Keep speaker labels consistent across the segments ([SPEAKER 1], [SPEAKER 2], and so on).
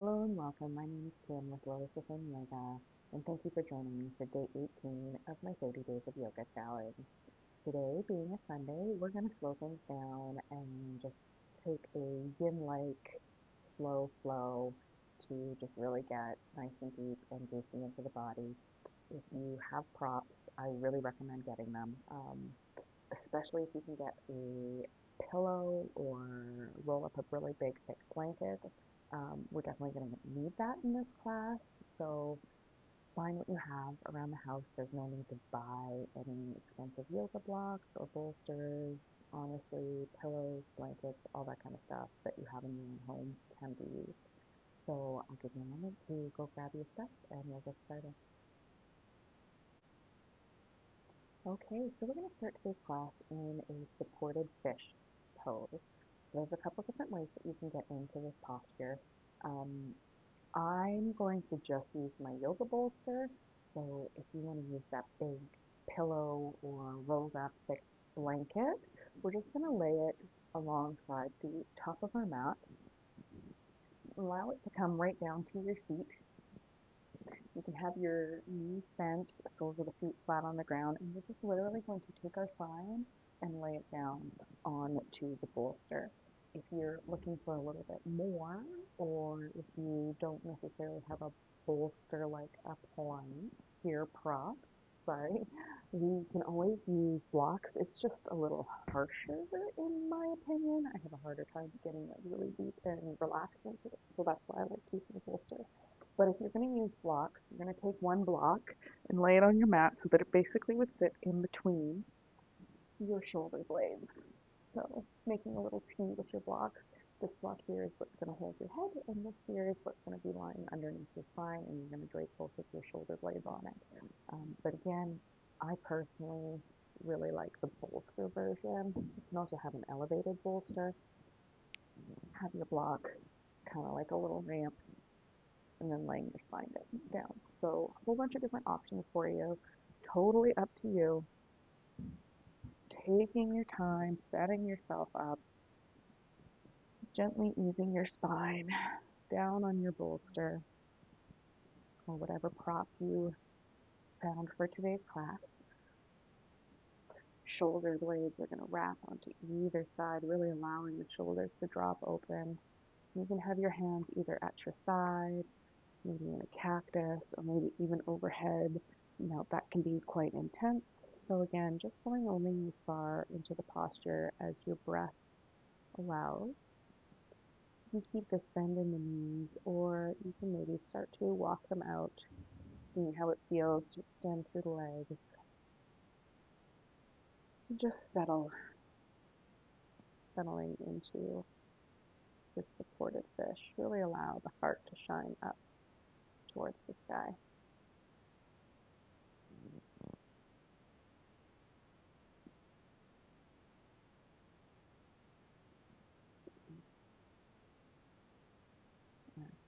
[SPEAKER 1] Hello and welcome. My name is Kim with Lotus Within Yoga, and thank you for joining me for day 18 of my 30 Days of Yoga Challenge. Today, being a Sunday, we're going to slow things down and just take a yin-like slow flow to just really get nice and deep and juicy into the body. If you have props, I really recommend getting them, especially if you can get a pillow or roll up a really big thick blanket. We're definitely going to need that in this class, so find what you have around the house. There's no need to buy any expensive yoga blocks or bolsters. Honestly, pillows, blankets, all that kind of stuff that you have in your own home can be used. So I'll give you a moment to go grab your stuff and we'll get started. Okay, so we're going to start today's class in a supported fish pose. So there's a couple different ways that you can get into this posture. Um, I'm going to just use my yoga bolster. So if you want to use that big pillow or rolled up thick blanket, we're just going to lay it alongside the top of our mat. Allow it to come right down to your seat. You can have your knees bent, soles of the feet flat on the ground, and we're just literally going to take our spine and lay it down onto the bolster. If you're looking for a little bit more, or if you don't necessarily have a bolster like a prop, sorry, we can always use blocks. It's just a little harsher in my opinion. I have a harder time getting like really deep and relaxed into it, so that's why I like using a bolster. But if you're going to use blocks, you're going to take one block and lay it on your mat so that it basically would sit in between your shoulder blades. So making a little T with your block. This block here is what's going to hold your head, and this here is what's going to be lying underneath your spine, and you're going to drape both of your shoulder blades on it. But again, I personally really like the bolster version. You can also have an elevated bolster. Have your block kind of like a little ramp and then laying your spine down. So a whole bunch of different options for you. Totally up to you. Just taking your time, setting yourself up, gently easing your spine down on your bolster or whatever prop you found for today's class. Shoulder blades are going to wrap onto either side, really allowing the shoulders to drop open. You can have your hands either at your side, maybe in a cactus, or maybe even overhead. Now that can be quite intense. So again, just going only as far into the posture as your breath allows. You keep this bend in the knees, or you can maybe start to walk them out, seeing how it feels to extend through the legs. Just settling into this supported fish. Really allow the heart to shine up towards the sky.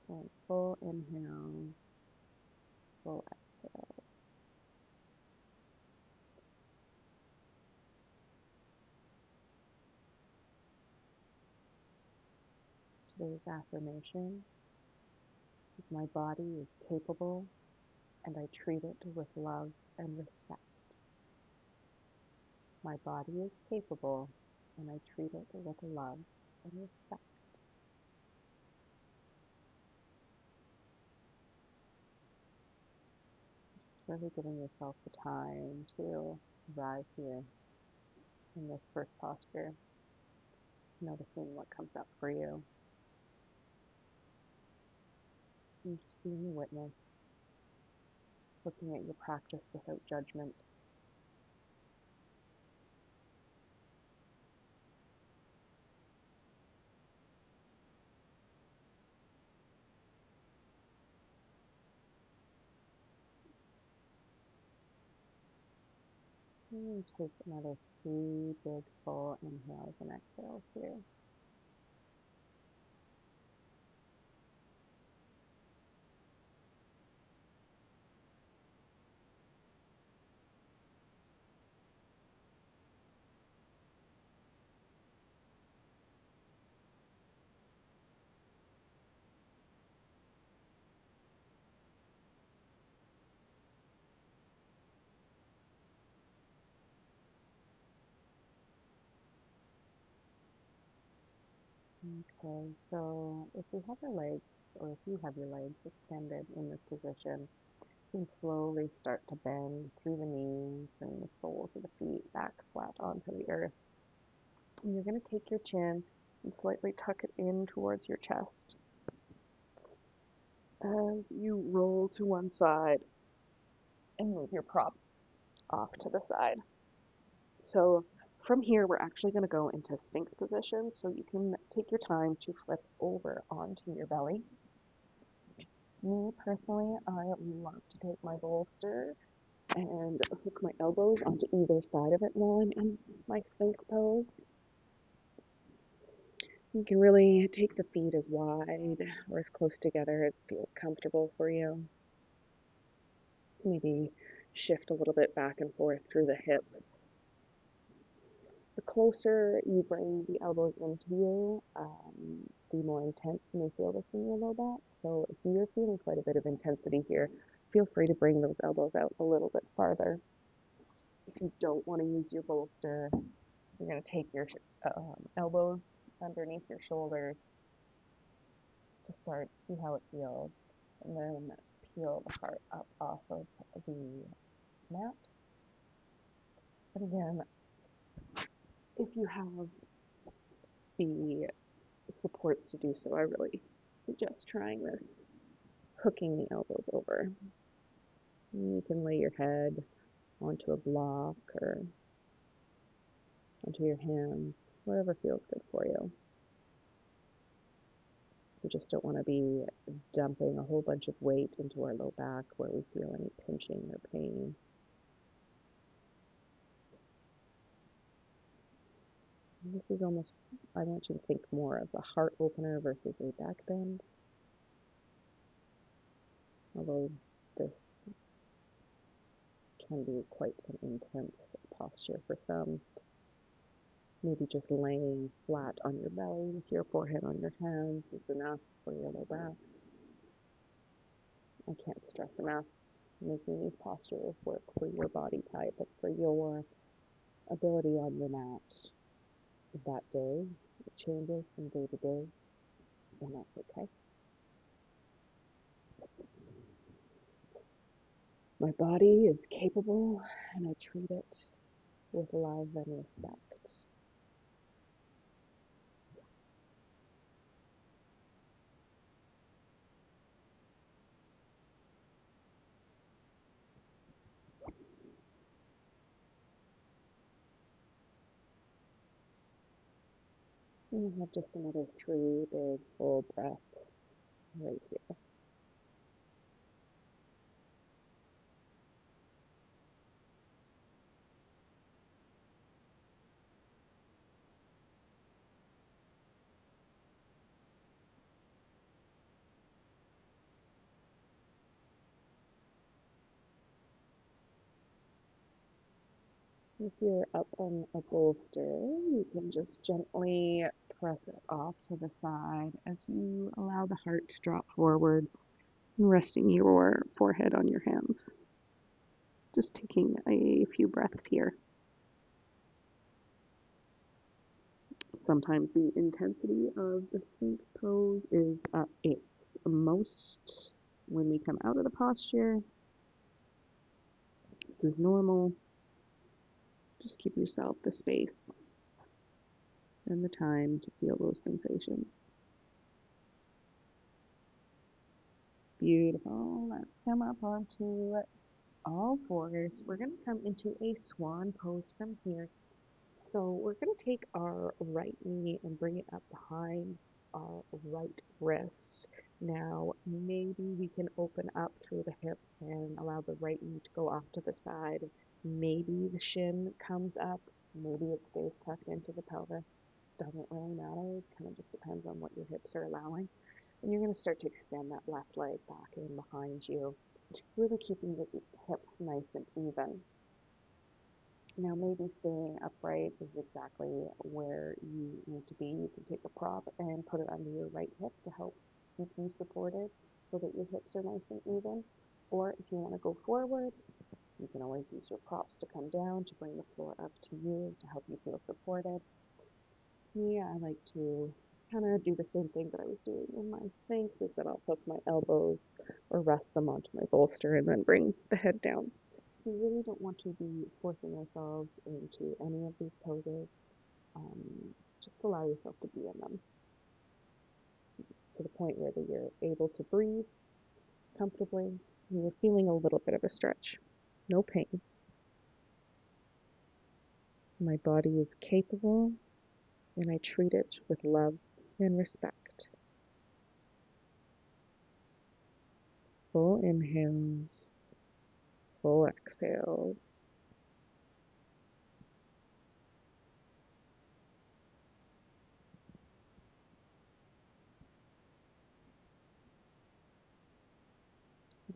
[SPEAKER 1] Excellent. Full inhale, full exhale. Today's affirmation is my body is capable and I treat it with love and respect. My body is capable and I treat it with love and respect. Just really giving yourself the time to arrive here in this first posture, noticing what comes up for you, and just being a witness, looking at your practice without judgment. And take another 3 big full inhales and exhales here. Okay, so if we have our legs, or if you have your legs extended in this position, you can slowly start to bend through the knees, bring the soles of the feet back flat onto the earth. And you're going to take your chin and slightly tuck it in towards your chest as you roll to one side and move your prop off to the side. So from here, we're actually going to go into Sphinx position, so you can take your time to flip over onto your belly. Me personally, I love to take my bolster and hook my elbows onto either side of it while I'm in my Sphinx pose. You can really take the feet as wide or as close together as feels comfortable for you. Maybe shift a little bit back and forth through the hips. The closer you bring the elbows into you, the more intense you may feel this in your low back. So if you're feeling quite a bit of intensity here, feel free to bring those elbows out a little bit farther. If you don't want to use your bolster, you're going to take your elbows underneath your shoulders to start, see how it feels, and then peel the heart up off of the mat. And again, if you have the supports to do so, I really suggest trying this, hooking the elbows over. And you can lay your head onto a block or onto your hands, wherever feels good for you. We just don't want to be dumping a whole bunch of weight into our low back where we feel any pinching or pain. And this is almost, I want you to think more of a heart opener versus a back bend. Although this can be quite an intense posture for some. Maybe just laying flat on your belly with your forehead on your hands is enough for your low back. I can't stress enough making these postures work for your body type and for your ability on your mat that day. It changes from day to day, and that's okay. My body is capable, and I treat it with love and respect. And we have just another 3 big full breaths right here. If you're up on a bolster, you can just gently press it off to the side as you allow the heart to drop forward and resting your forehead on your hands. Just taking a few breaths here. Sometimes the intensity of the Sphinx pose is at its most when we come out of the posture. This is normal. Just give yourself the space and the time to feel those sensations. Beautiful. Let's come up onto all fours. We're going to come into a swan pose from here. So we're going to take our right knee and bring it up behind our right wrist. Now, maybe we can open up through the hip and allow the right knee to go off to the side. Maybe the shin comes up. Maybe it stays tucked into the pelvis. Doesn't really matter. It kind of just depends on what your hips are allowing. And you're going to start to extend that left leg back in behind you, really keeping the hips nice and even. Now, maybe staying upright is exactly where you need to be. You can take a prop and put it under your right hip to help keep you supported so that your hips are nice and even. Or if you want to go forward, you can always use your props to come down to bring the floor up to you to help you feel supported. Me, I like to kind of do the same thing that I was doing in my Sphinx, is that I'll hook my elbows or rest them onto my bolster and then bring the head down. We really don't want to be forcing ourselves into any of these poses. Um, just allow yourself to be in them to the point where you're able to breathe comfortably and you're feeling a little bit of a stretch. No pain. My body is capable and I treat it with love and respect. Full inhales, full exhales.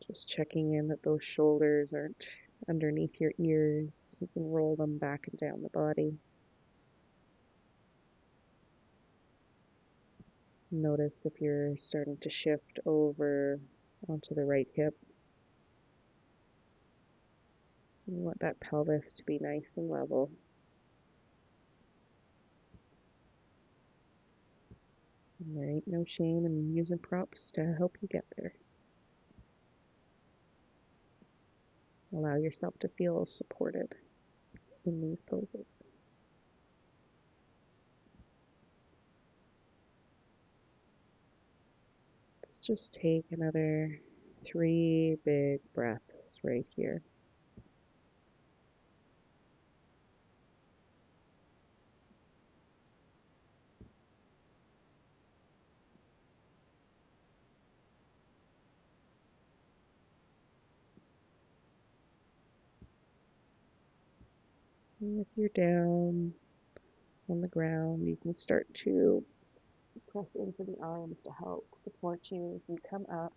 [SPEAKER 1] Just checking in that those shoulders aren't underneath your ears. You can roll them back and down the body. Notice if you're starting to shift over onto the right hip. You want that pelvis to be nice and level. And there ain't no shame in using props to help you get there. Allow yourself to feel supported in these poses. Let's just take another 3 big breaths right here. And if you're down on the ground, you can start to press into the arms to help support you as you come up.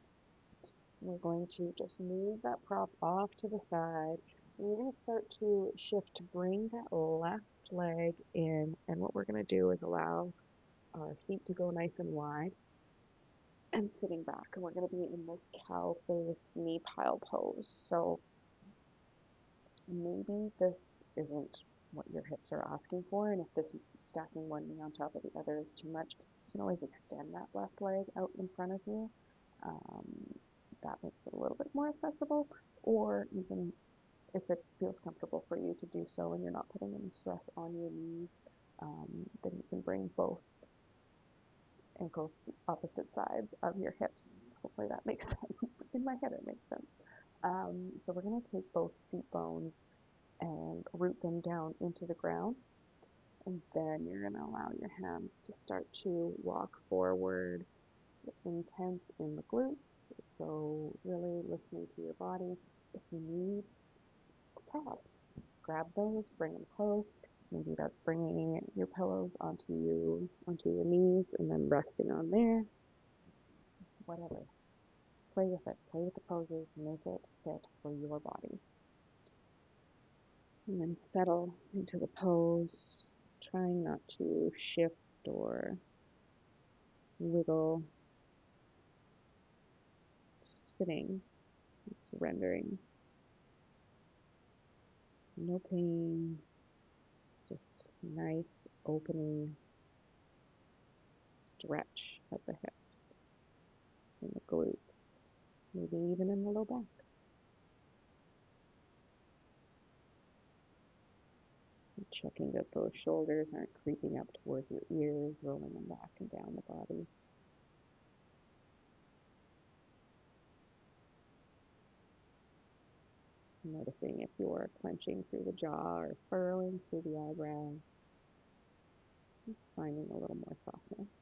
[SPEAKER 1] We're going to just move that prop off to the side. And we're going to start to shift to bring that left leg in. And what we're going to do is allow our feet to go nice and wide and sitting back. And we're going to be in this cow face knee pile pose. So maybe this isn't what your hips are asking for, and if this stacking one knee on top of the other is too much, you can always extend that left leg out in front of you. That makes it a little bit more accessible, or you can, if it feels comfortable for you to do so and you're not putting any stress on your knees, then you can bring both ankles to opposite sides of your hips. Hopefully that makes sense. In my head it makes sense. So we're going to take both seat bones and root them down into the ground. And then you're going to allow your hands to start to walk forward, intense in the glutes. So really listening to your body. If you need a prop, grab those, bring them close. Maybe that's bringing your pillows onto your knees and then resting on there. Whatever. Play with it. Play with the poses. Make it fit for your body. And then settle into the pose, trying not to shift or wiggle, just sitting and surrendering. No pain, just nice opening stretch of the hips and the glutes, maybe even in the low back. And checking that those shoulders aren't creeping up towards your ears, rolling them back and down the body. Noticing if you're clenching through the jaw or furrowing through the eyebrows. Just finding a little more softness.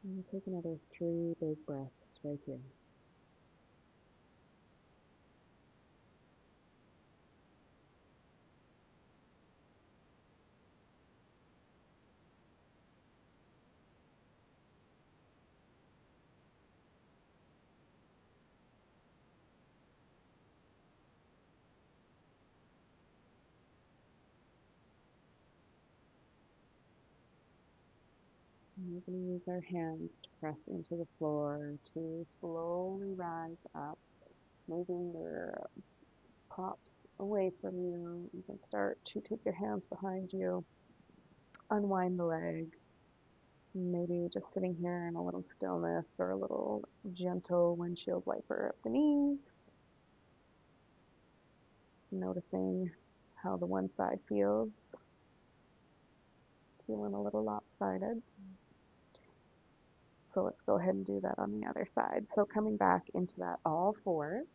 [SPEAKER 1] And we'll take another 3 big breaths right here. We're going to use our hands to press into the floor to slowly rise up, moving your props away from you. You can start to take your hands behind you, unwind the legs, maybe just sitting here in a little stillness or a little gentle windshield wiper up the knees, noticing how the one side feels, feeling a little lopsided. So let's go ahead and do that on the other side. So coming back into that all fours.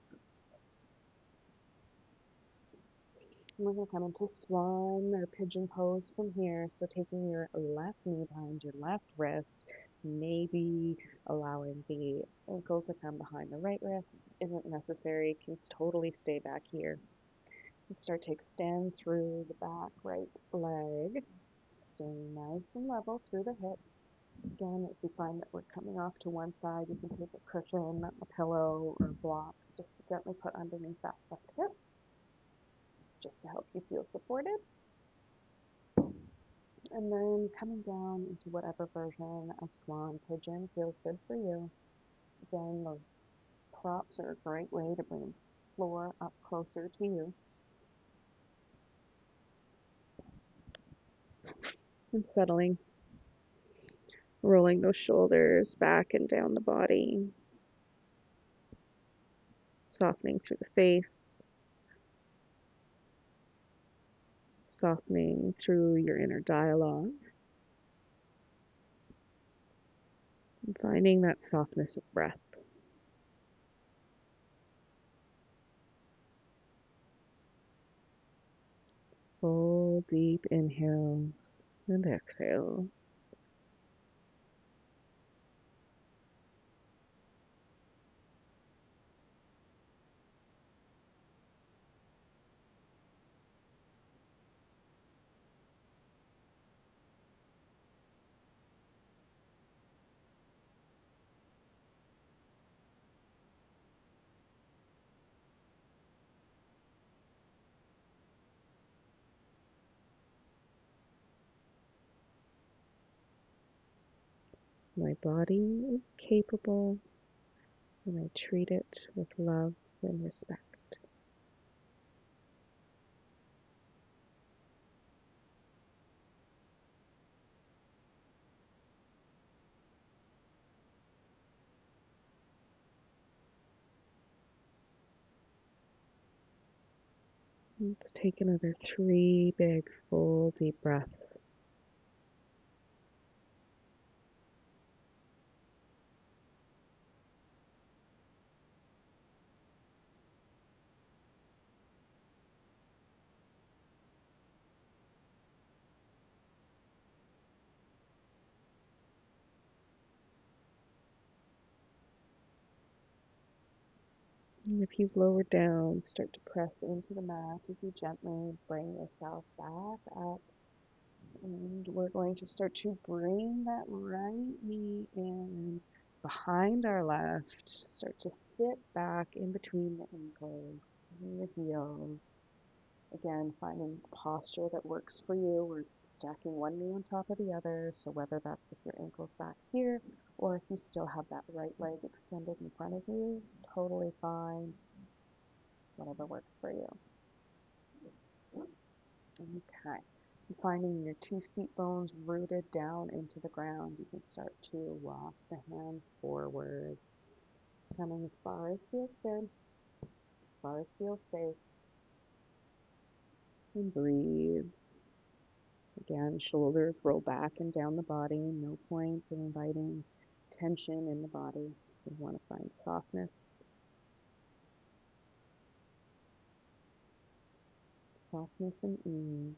[SPEAKER 1] We're going to come into swan or pigeon pose from here. So taking your left knee behind your left wrist, maybe allowing the ankle to come behind the right wrist. Isn't necessary, can totally stay back here. And start to extend through the back right leg, staying nice and level through the hips. Again, if you find that we're coming off to one side, you can take a cushion, a pillow, or a block just to gently put underneath that left hip, just to help you feel supported. And then coming down into whatever version of swan pigeon feels good for you. Again, those props are a great way to bring the floor up closer to you. And settling, rolling those shoulders back and down the body, softening through the face, softening through your inner dialogue, and finding that softness of breath. Full deep inhales and exhales. My body is capable, and I treat it with love and respect. Let's take another 3 big, full, deep breaths. And if you've lowered down, start to press into the mat as you gently bring yourself back up. And we're going to start to bring that right knee in behind our left. Start to sit back in between the ankles and the heels. Again, finding a posture that works for you. We're stacking one knee on top of the other. So whether that's with your ankles back here, or if you still have that right leg extended in front of you, totally fine. Whatever works for you. Okay. Finding your 2 seat bones rooted down into the ground, you can start to walk the hands forward, coming as far as feels good, as far as feels safe, and breathe. Again, shoulders roll back and down the body, no point in inviting tension in the body. We want to find softness, softness and ease.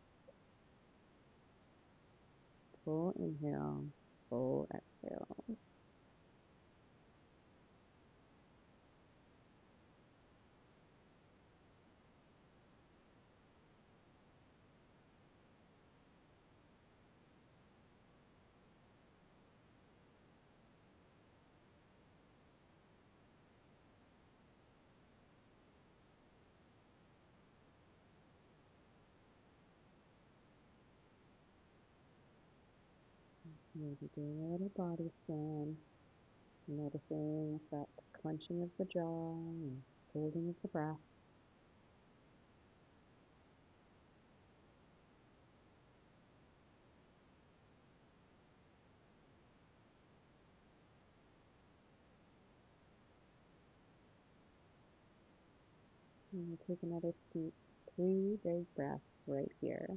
[SPEAKER 1] Full inhale, full exhales. Maybe doing a little body scan, noticing that clenching of the jaw and holding of the breath. And we'll take another deep, 3 big breaths right here.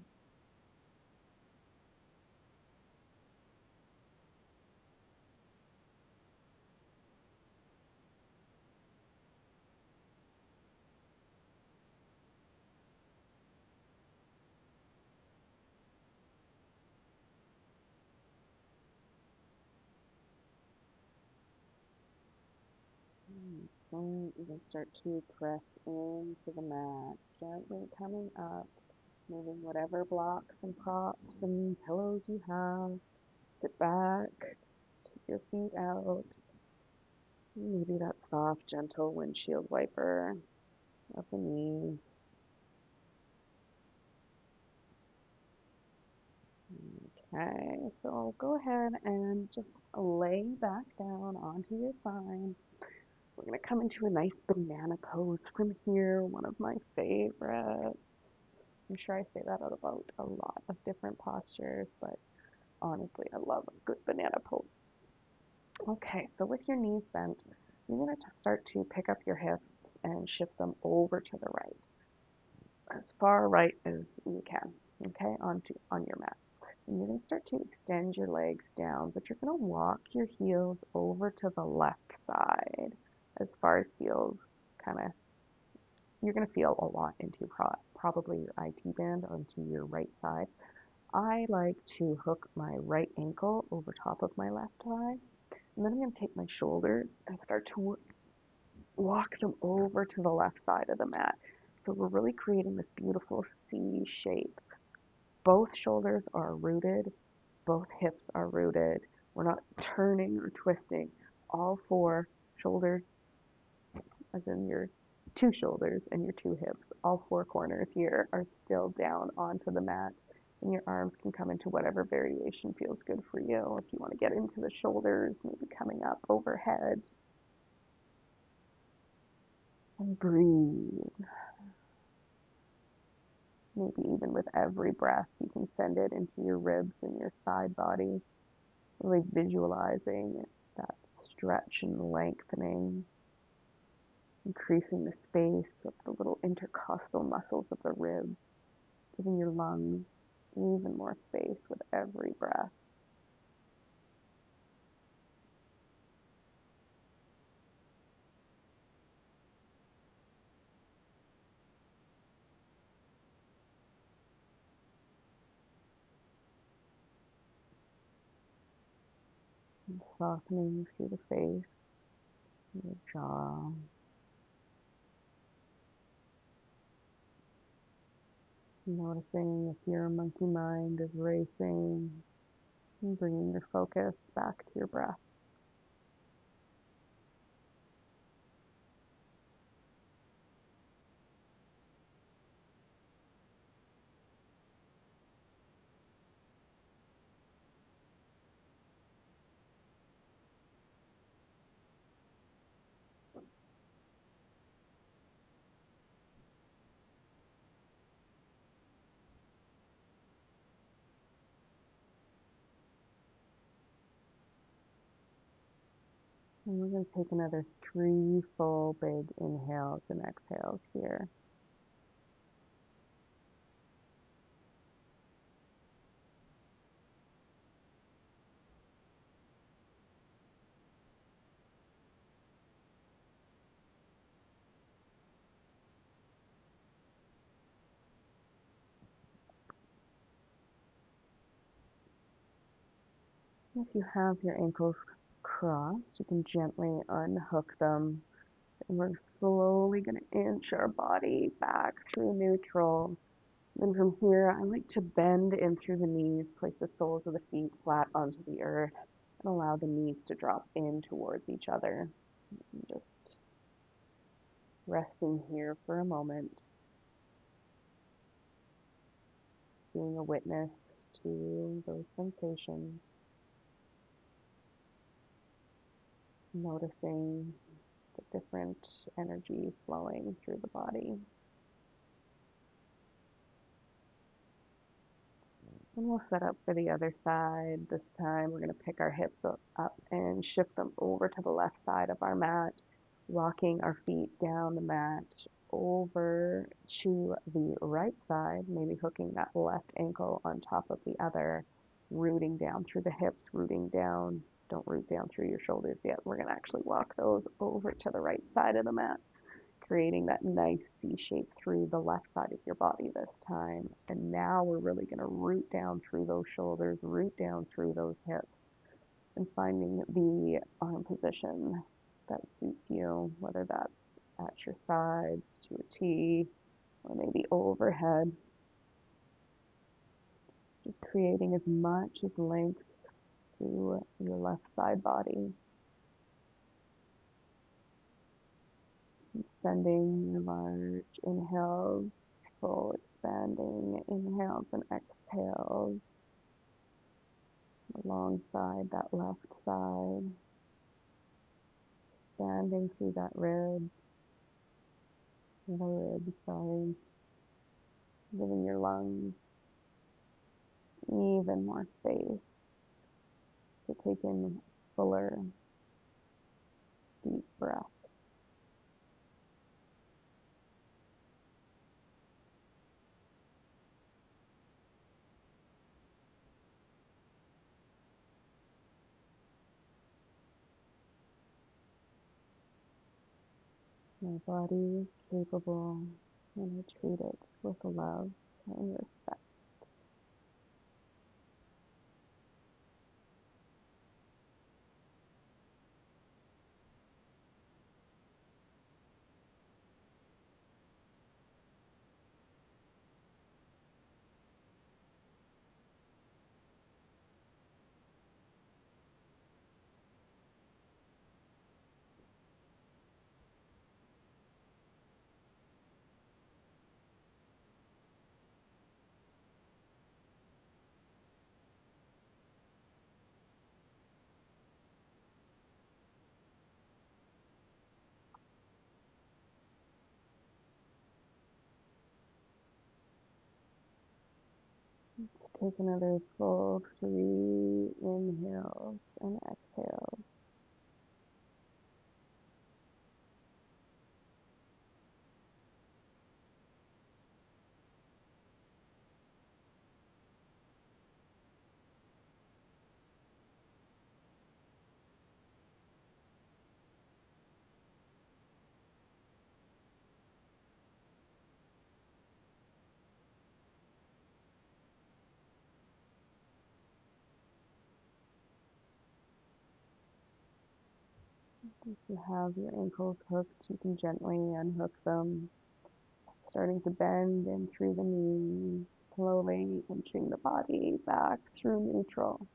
[SPEAKER 1] Excellent. You can start to press into the mat, gently coming up, moving whatever blocks and props and pillows you have. Sit back, take your feet out. Maybe that soft, gentle windshield wiper of the knees. Okay, so go ahead and just lay back down onto your spine. We're going to come into a nice banana pose from here, one of my favorites. I'm sure I say that out about a lot of different postures, but honestly, I love a good banana pose. Okay, so with your knees bent, you're going to start to pick up your hips and shift them over to the right, as far right as you can, okay, on your mat. And you're going to start to extend your legs down, but you're going to walk your heels over to the left side as far as heels kind of, you're going to feel a lot into probably your IT band onto your right side. I like to hook my right ankle over top of my left thigh, and then I'm going to take my shoulders and start to walk them over to the left side of the mat. So we're really creating this beautiful C shape. Both shoulders are rooted, both hips are rooted. We're not turning or twisting. All 4 shoulders, as in your 2 shoulders and your 2 hips, all 4 corners here are still down onto the mat. And your arms can come into whatever variation feels good for you. If you want to get into the shoulders, maybe coming up overhead. And breathe. Maybe even with every breath, you can send it into your ribs and your side body, really visualizing that stretch and lengthening, increasing the space of the little intercostal muscles of the ribs, giving your lungs even more space with every breath. And softening through the face, your jaw. Noticing if your monkey mind is racing, and bringing your focus back to your breath. And we're going to take another 3 full big inhales and exhales here. If you have your ankles crossed, you can gently unhook them. And we're slowly going to inch our body back through neutral. Then from here, I like to bend in through the knees, place the soles of the feet flat onto the earth, and allow the knees to drop in towards each other. And just resting here for a moment, being a witness to those sensations. noticing the different energy flowing through the body. And we'll set up for the other side. This time we're going to pick our hips up and shift them over to the left side of our mat, rocking our feet down the mat over to the right side, maybe hooking that left ankle on top of the other, rooting down through the hips, rooting down. Don't root down through your shoulders yet. We're going to actually walk those over to the right side of the mat, creating that nice C shape through the left side of your body this time. And now we're really going to root down through those shoulders, root down through those hips, and finding the arm position that suits you, whether that's at your sides to a T or maybe overhead. Just creating as much as length through your left side body. Sending your large inhales, full expanding inhales and exhales alongside that left side, expanding through the ribs, giving your lungs even more space to take in fuller, deep breath. My body is capable, and I treat it with love and respect. Let's take another full 3 inhales and exhales. If you have your ankles hooked, you can gently unhook them, starting to bend in through the knees, slowly inching the body back through neutral.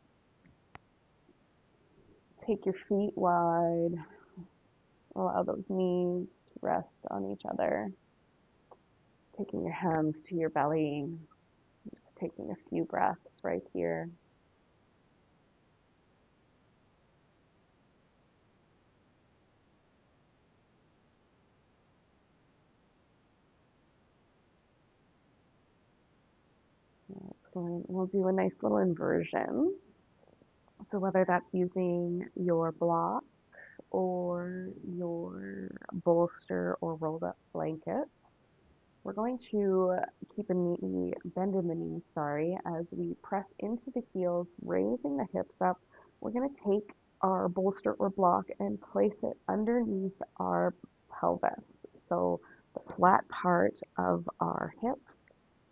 [SPEAKER 1] Take your feet wide, allow those knees to rest on each other, taking your hands to your belly, just taking a few breaths right here. Excellent. We'll do a nice little inversion. So whether that's using your block or your bolster or rolled up blankets, we're going to keep a knee, bend in the knees, as we press into the heels, raising the hips up. We're going to take our bolster or block and place it underneath our pelvis. So the flat part of our hips,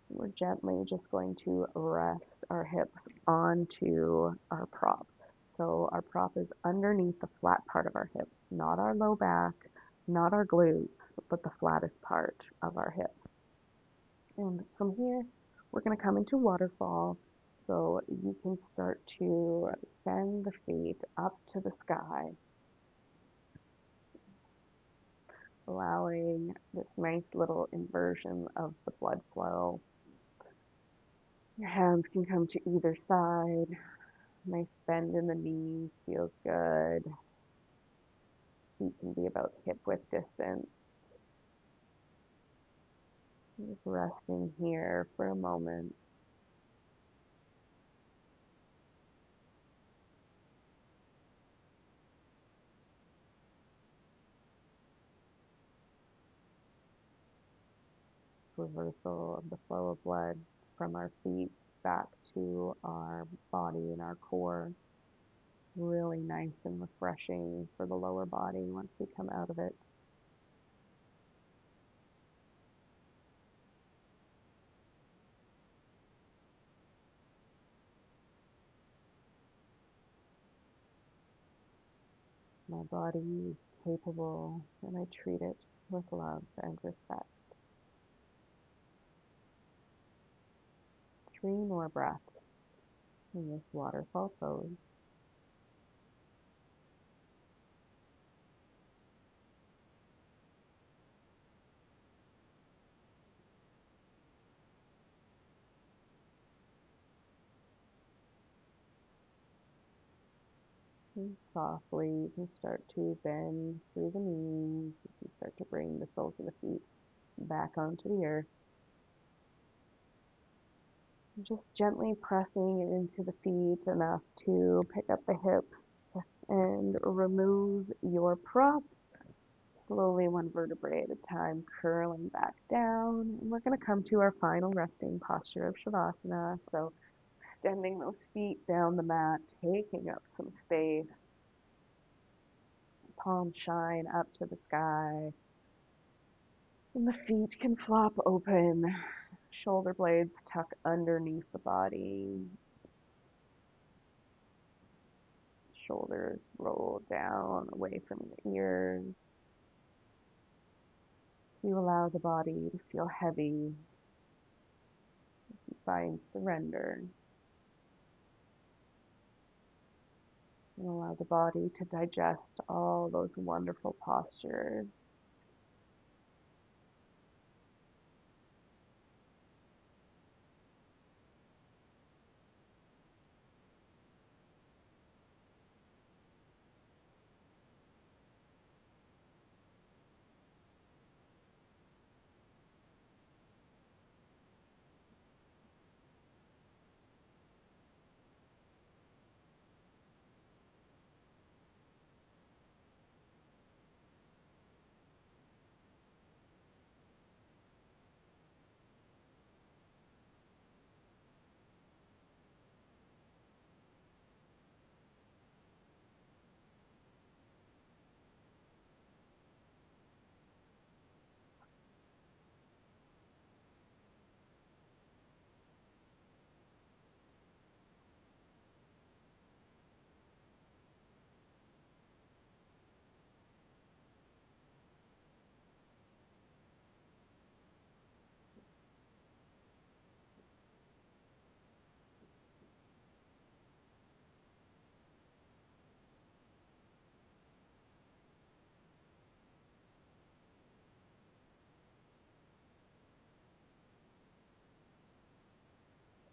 [SPEAKER 1] we're gently just going to rest our hips onto our prop. So our prop is underneath the flat part of our hips, not our low back, not our glutes, but the flattest part of our hips. And from here, we're going to come into waterfall. So you can start to send the feet up to the sky, allowing this nice little inversion of the blood flow. Your hands can come to either side. Nice bend in the knees, feels good. Feet can be about hip width distance. Just resting here for a moment. Reversal of the flow of blood from our feet back to our body and our core. Really nice and refreshing for the lower body once we come out of it. My body is capable and I treat it with love and respect. 3 more breaths in this waterfall pose. And softly, you can start to bend through the knees. You can start to bring the soles of the feet back onto the earth. Just gently pressing into the feet enough to pick up the hips and remove your prop. Slowly, one vertebrae at a time, curling back down. And we're going to come to our final resting posture of Shavasana. So extending those feet down the mat, taking up some space. Palms shine up to the sky. And the feet can flop open. Shoulder blades tuck underneath the body. Shoulders roll down away from your ears. You allow the body to feel heavy. You find surrender. And allow the body to digest all those wonderful postures.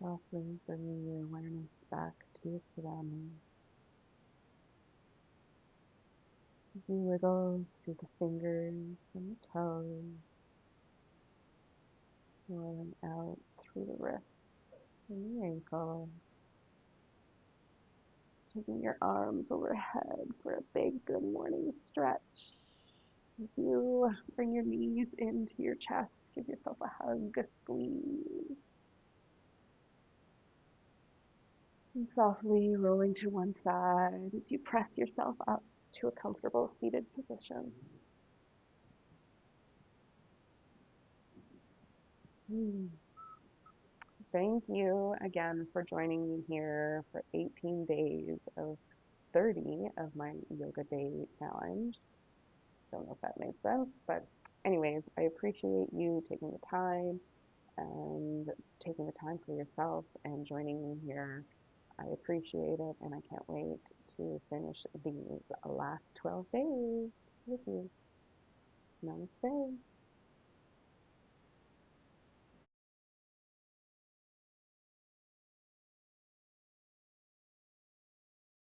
[SPEAKER 1] Softly bringing your awareness back to your surroundings. As you wiggle through the fingers and the toes, rolling out through the wrist and the ankle, taking your arms overhead for a big good morning stretch. As you bring your knees into your chest, give yourself a hug, a squeeze. And softly rolling to one side as you press yourself up to a comfortable seated position. Thank you again for joining me here for 18 days of 30 of my yoga day challenge. Don't know if that made sense, but anyways, I appreciate you taking the time and taking the time for yourself and joining me here. I appreciate it, and I can't wait to finish these last 12 days with you. Namaste.